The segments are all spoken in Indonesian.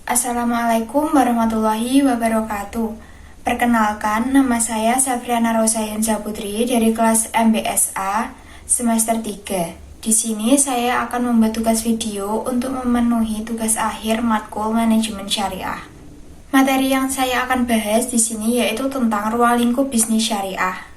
Assalamualaikum warahmatullahi wabarakatuh. Perkenalkan, nama saya Safriana Rosayenza Putri dari kelas MBSA semester 3. Di sini saya akan membuat tugas video untuk memenuhi tugas akhir matkul manajemen syariah. Materi yang saya akan bahas di sini yaitu tentang ruang lingkup bisnis syariah.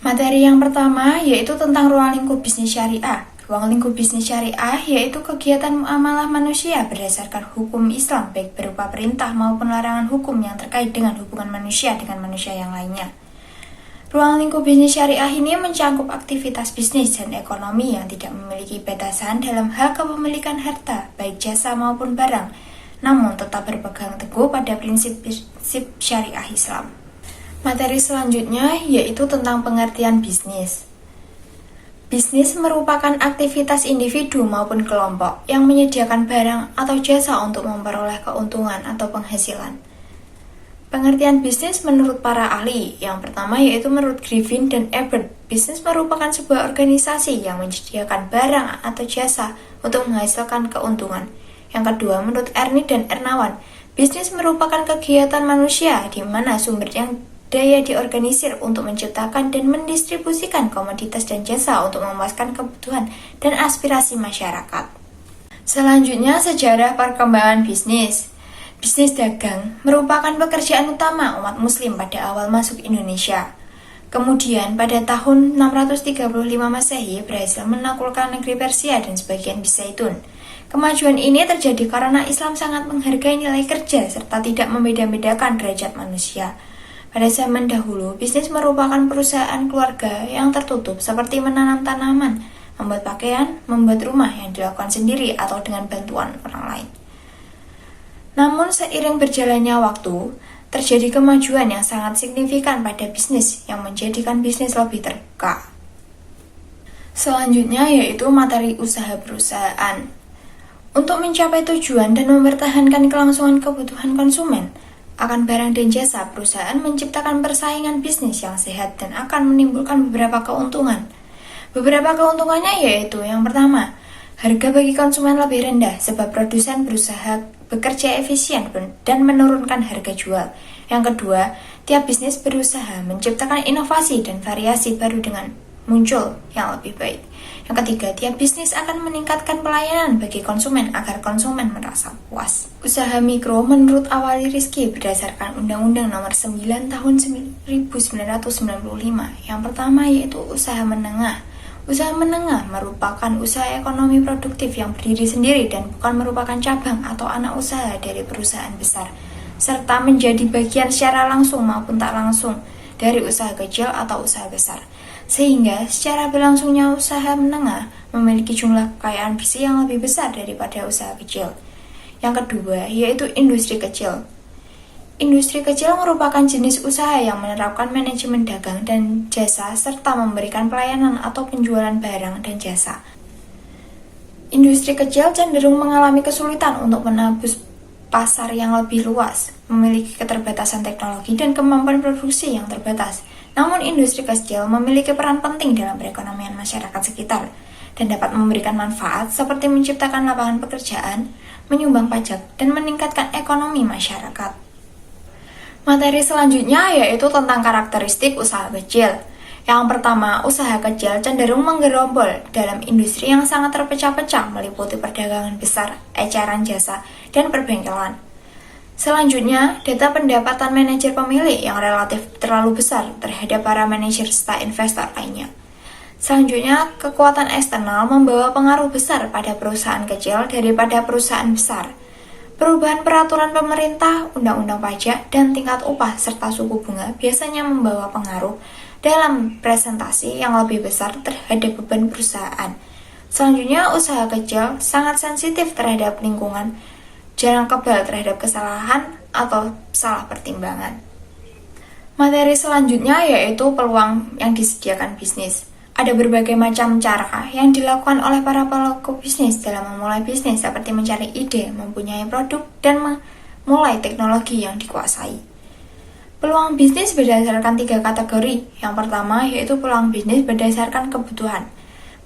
Materi yang pertama yaitu tentang ruang lingkup bisnis syariah. Ruang lingkup bisnis syariah yaitu kegiatan muamalah manusia berdasarkan hukum Islam, baik berupa perintah maupun larangan hukum yang terkait dengan hubungan manusia dengan manusia yang lainnya. Ruang lingkup bisnis syariah ini mencangkup aktivitas bisnis dan ekonomi yang tidak memiliki batasan dalam hal kepemilikan harta, baik jasa maupun barang, namun tetap berpegang teguh pada prinsip-prinsip syariah Islam. Materi selanjutnya yaitu tentang pengertian bisnis. Bisnis merupakan aktivitas individu maupun kelompok yang menyediakan barang atau jasa untuk memperoleh keuntungan atau penghasilan. Pengertian bisnis menurut para ahli, yang pertama yaitu menurut Griffin dan Ebert, bisnis merupakan sebuah organisasi yang menyediakan barang atau jasa untuk menghasilkan keuntungan. Yang kedua menurut Ernie dan Ernawan, bisnis merupakan kegiatan manusia di mana sumbernya daya diorganisir untuk menciptakan dan mendistribusikan komoditas dan jasa untuk memuaskan kebutuhan dan aspirasi masyarakat. Selanjutnya, sejarah perkembangan bisnis. Bisnis dagang merupakan pekerjaan utama umat muslim pada awal masuk Indonesia. Kemudian pada tahun 635 Masehi berhasil menaklukkan negeri Persia dan sebagian Bizaitun. Kemajuan ini terjadi karena Islam sangat menghargai nilai kerja serta tidak membeda-bedakan derajat manusia. Pada zaman dahulu, bisnis merupakan perusahaan keluarga yang tertutup seperti menanam tanaman, membuat pakaian, membuat rumah yang dilakukan sendiri atau dengan bantuan orang lain. Namun seiring berjalannya waktu, terjadi kemajuan yang sangat signifikan pada bisnis yang menjadikan bisnis lebih terbuka. Selanjutnya yaitu materi usaha perusahaan. Untuk mencapai tujuan dan mempertahankan kelangsungan kebutuhan konsumen akan barang dan jasa, perusahaan menciptakan persaingan bisnis yang sehat dan akan menimbulkan beberapa keuntungan. Beberapa keuntungannya yaitu yang pertama, harga bagi konsumen lebih rendah sebab produsen berusaha bekerja efisien dan menurunkan harga jual. Yang kedua, tiap bisnis berusaha menciptakan inovasi dan variasi baru dengan muncul yang lebih baik. Yang ketiga, tiap bisnis akan meningkatkan pelayanan bagi konsumen agar konsumen merasa puas. Usaha mikro menurut Awali Rizky berdasarkan Undang-Undang Nomor 9 Tahun 1995. Yang pertama yaitu usaha menengah. Usaha menengah merupakan usaha ekonomi produktif yang berdiri sendiri dan bukan merupakan cabang atau anak usaha dari perusahaan besar, serta menjadi bagian secara langsung maupun tak langsung dari usaha kecil atau usaha besar. Sehingga secara berlangsungnya usaha menengah memiliki jumlah kekayaan bersih yang lebih besar daripada usaha kecil. Yang kedua yaitu industri kecil. Industri kecil merupakan jenis usaha yang menerapkan manajemen dagang dan jasa serta memberikan pelayanan atau penjualan barang dan jasa. Industri kecil cenderung mengalami kesulitan untuk menembus pasar yang lebih luas, memiliki keterbatasan teknologi dan kemampuan produksi yang terbatas. Namun industri kecil memiliki peran penting dalam perekonomian masyarakat sekitar dan dapat memberikan manfaat seperti menciptakan lapangan pekerjaan, menyumbang pajak, dan meningkatkan ekonomi masyarakat. Materi selanjutnya yaitu tentang karakteristik usaha kecil. Yang pertama, usaha kecil cenderung menggerombol dalam industri yang sangat terpecah-pecah meliputi perdagangan besar, eceran jasa, dan perbengkelan. Selanjutnya, data pendapatan manajer pemilik yang relatif terlalu besar terhadap para manajer serta investor lainnya. Selanjutnya, kekuatan eksternal membawa pengaruh besar pada perusahaan kecil daripada perusahaan besar. Perubahan peraturan pemerintah, undang-undang pajak, dan tingkat upah serta suku bunga biasanya membawa pengaruh dalam presentasi yang lebih besar terhadap beban perusahaan. Selanjutnya, usaha kecil sangat sensitif terhadap lingkungan, jarang kebal terhadap kesalahan atau salah pertimbangan. Materi selanjutnya yaitu peluang yang disediakan bisnis. Ada berbagai macam cara yang dilakukan oleh para pelaku bisnis dalam memulai bisnis seperti mencari ide, mempunyai produk, dan memulai teknologi yang dikuasai. Peluang bisnis berdasarkan 3 kategori. Yang pertama yaitu peluang bisnis berdasarkan kebutuhan.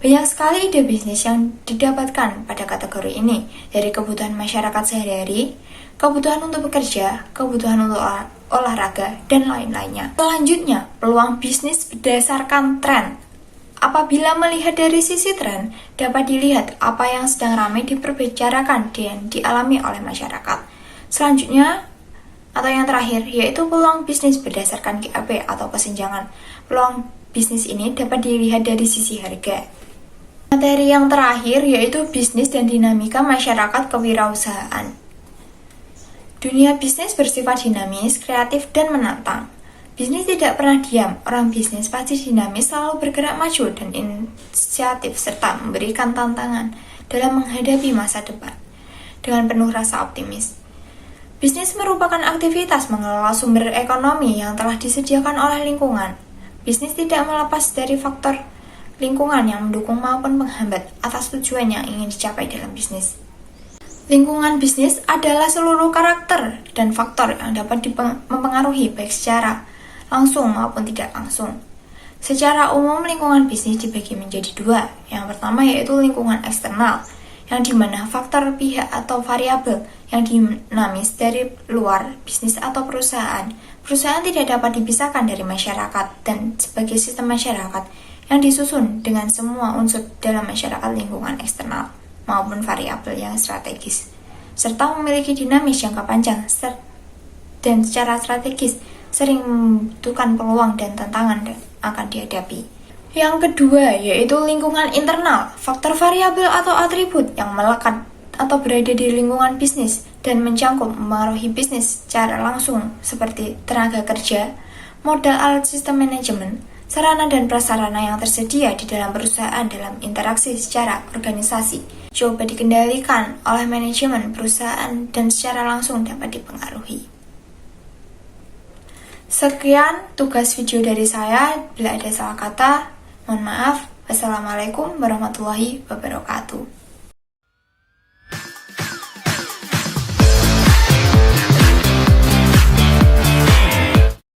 Banyak sekali ide bisnis yang didapatkan pada kategori ini, dari kebutuhan masyarakat sehari-hari, kebutuhan untuk bekerja, kebutuhan untuk olahraga, dan lain-lainnya. Selanjutnya, peluang bisnis berdasarkan tren. Apabila melihat dari sisi tren, dapat dilihat apa yang sedang ramai diperbicarakan dan dialami oleh masyarakat. Selanjutnya, atau yang terakhir, yaitu peluang bisnis berdasarkan GAP atau kesenjangan. Peluang bisnis ini dapat dilihat dari sisi harga. Materi yang terakhir yaitu bisnis dan dinamika masyarakat kewirausahaan. Dunia bisnis bersifat dinamis, kreatif, dan menantang. Bisnis tidak pernah diam, orang bisnis pasti dinamis, selalu bergerak maju dan inisiatif serta memberikan tantangan dalam menghadapi masa depan dengan penuh rasa optimis. Bisnis merupakan aktivitas mengelola sumber ekonomi yang telah disediakan oleh lingkungan. Bisnis tidak melepas dari faktor lingkungan yang mendukung maupun menghambat atas tujuan yang ingin dicapai dalam bisnis. Lingkungan bisnis adalah seluruh karakter dan faktor yang dapat mempengaruhi baik secara langsung maupun tidak langsung. Secara umum, lingkungan bisnis dibagi menjadi dua. Yang pertama yaitu lingkungan eksternal, yang dimana faktor pihak atau variabel yang dinamis dari luar bisnis atau perusahaan. Perusahaan tidak dapat dipisahkan dari masyarakat dan sebagai sistem masyarakat yang disusun dengan semua unsur dalam masyarakat lingkungan eksternal maupun variabel yang strategis, serta memiliki dinamis jangka panjang dan secara strategis sering membutuhkan peluang dan tantangan yang akan dihadapi. Yang kedua yaitu lingkungan internal, faktor variabel atau atribut yang melekat atau berada di lingkungan bisnis dan mencangkup mempengaruhi bisnis secara langsung seperti tenaga kerja, modal alat sistem manajemen, sarana dan prasarana yang tersedia di dalam perusahaan dalam interaksi secara organisasi, coba dikendalikan oleh manajemen perusahaan dan secara langsung dapat dipengaruhi. Sekian tugas video dari saya. Bila ada salah kata, mohon maaf. Wassalamualaikum warahmatullahi wabarakatuh.